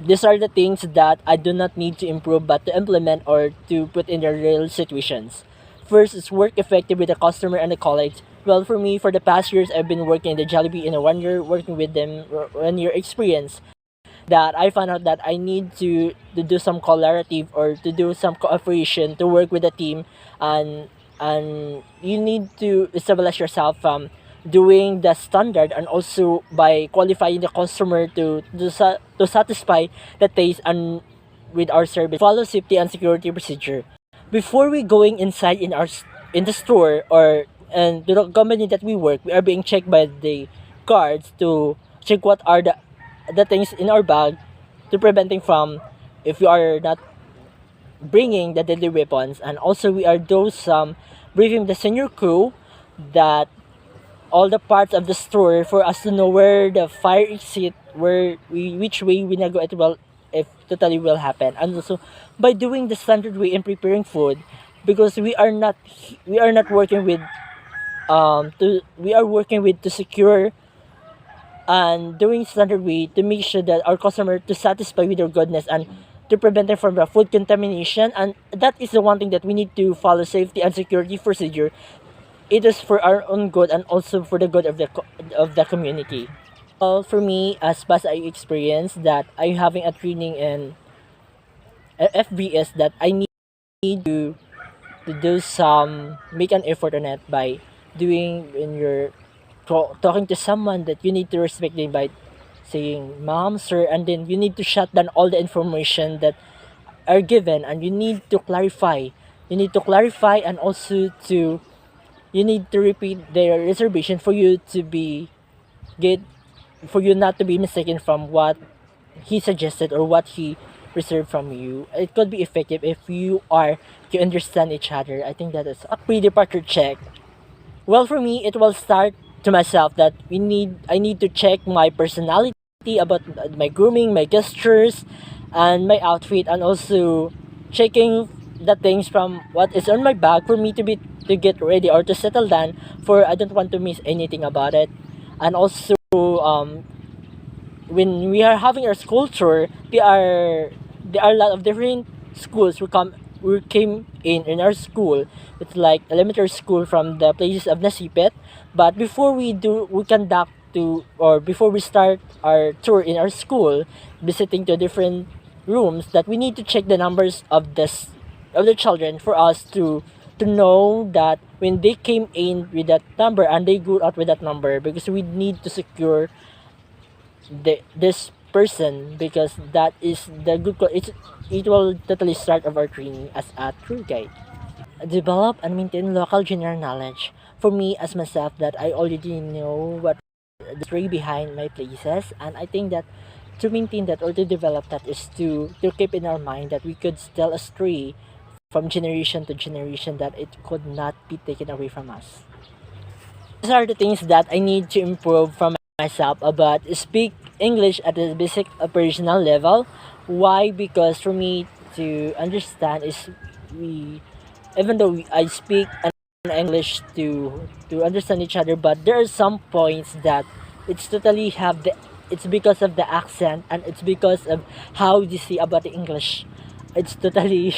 These are the things that I do not need to improve but to implement or to put in the real situations. First is work effective with the customer and the colleagues. Well, for me, for the past years, I've been working in the Jollibee in a 1 year working with them, 1 year experience, that I found out that I need to do some collaborative or to do some cooperation to work with the team, and you need to establish yourself from doing the standard and also by qualifying the customer to satisfy the taste and with our service. Follow safety and security procedure before we going inside in the store or and the company that we work. We are being checked by the guards to check what are the things in our bag to preventing from if we are not bringing the deadly weapons. And also we are those briefing the senior crew that all the parts of the store for us to know where the fire exit, where we which way we not go it will if totally will happen. And also by doing the standard way in preparing food, because we are not working with to we are working with to secure and doing standard way to make sure that our customer to satisfy with their goodness and to prevent them from the food contamination. And that is the one thing that we need to follow safety and security procedure. It is for our own good and also for the good of of the community. Well, for me, as past I experienced that I'm having a training in FBS that I need to do some make an effort on it by doing when you're talking to someone that you need to respect them by saying mom, sir, and then you need to shut down all the information that are given, and you need to clarify. You need to clarify, and also to you need to repeat their reservation for you to be get for you not to be mistaken from what he suggested or what he reserved from you. It could be effective if you are to understand each other. I think that is a pre-departure check. Well, for me, it will start to myself that I need to check my personality about my grooming, my gestures, and my outfit, and also checking the things from what is on my bag for me to get ready or to settle down, for I don't want to miss anything about it. And also when we are having our school tour, there are a lot of different schools who came in our school. It's like elementary school from the places of Nasipit. But before we conduct to or before we start our tour in our school, visiting to different rooms, that we need to check the numbers of of the children for us to know that when they came in with that number and they go out with that number, because we need to secure this person, because that is the it will totally start of our training as a tour guide. Develop and maintain local general knowledge. For me as myself, that I already know what the story behind my places, and I think that to maintain that or to develop that is to keep in our mind that we could tell a story from generation to generation, that it could not be taken away from us. These are the things that I need to improve from myself about speak English at the basic operational level. Why? Because for me to understand is we even though I speak an English to understand each other, but there are some points that it's totally have the it's because of the accent, and it's because of how you see about the English. It's totally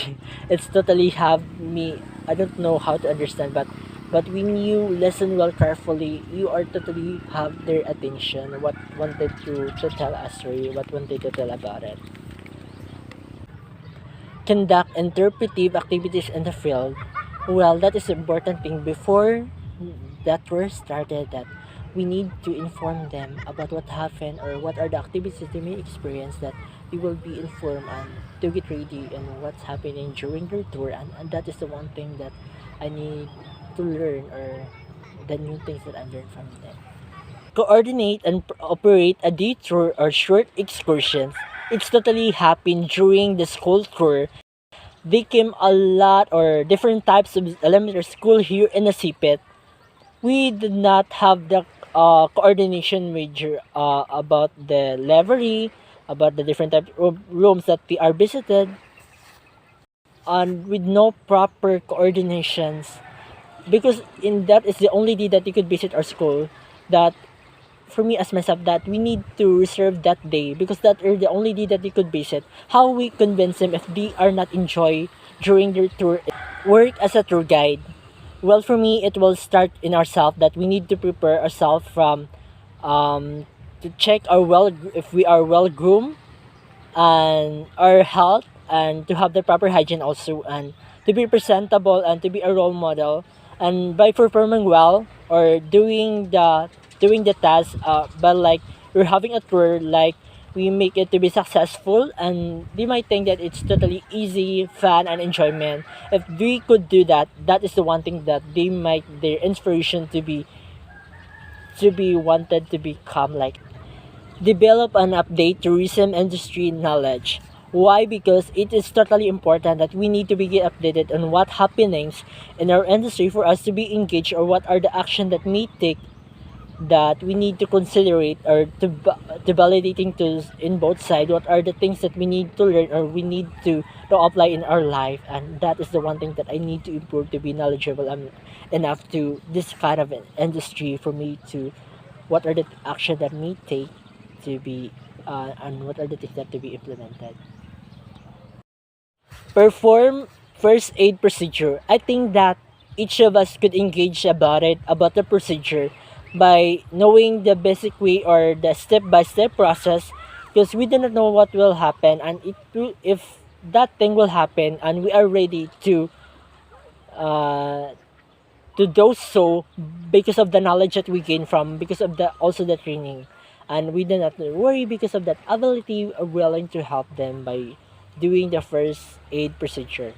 it's totally have me, I don't know how to understand, but when you listen well carefully, you are totally have their attention, what wanted to tell a story, what wanted to tell about it. Conduct interpretive activities in the field. Well, that is important thing before that tour started, that we need to inform them about what happened or what are the activities they may experience, that they will be informed and to get ready and what's happening during their tour. And that is the one thing that I need to learn, or the new things that I learned from them. Coordinate and operate a day tour or short excursions. It's totally happened during the school tour. They came a lot or different types of elementary school here in Nasipit. We did not have the coordination major about the library, about the different types of rooms that we are visited, and with no proper coordinations. Because in that is the only day that you could visit our school. That for me as myself that we need to reserve that day because that is the only day that they could visit. How we convince them if they are not enjoy during their tour work as a tour guide? Well, for me, it will start in ourselves that we need to prepare ourselves from to check our well if we are well groomed and our health and to have the proper hygiene also and to be presentable and to be a role model and by performing well or doing the task but like we're having a tour like we make it to be successful and they might think that it's totally easy fun and enjoyment if we could do that. That is the one thing that they might their inspiration to be wanted to become like develop and update tourism industry knowledge. Why? Because it is totally important that we need to be updated on what happenings in our industry for us to be engaged or what are the action that we take that we need to consider it or to validating tools in both sides what are the things that we need to learn or we need to apply in our life and that is the one thing that I need to improve to be knowledgeable enough to this kind of an industry for me to what are the action that we take to be and what are the things that to be implemented. Perform first aid procedure. I think that each of us could engage about it about the procedure by knowing the basic way or the step by step process because we do not know what will happen and if that thing will happen and we are ready uh, to do so because of the knowledge that we gain from because of the also the training and we do not worry because of that ability are willing to help them by doing the first aid procedure.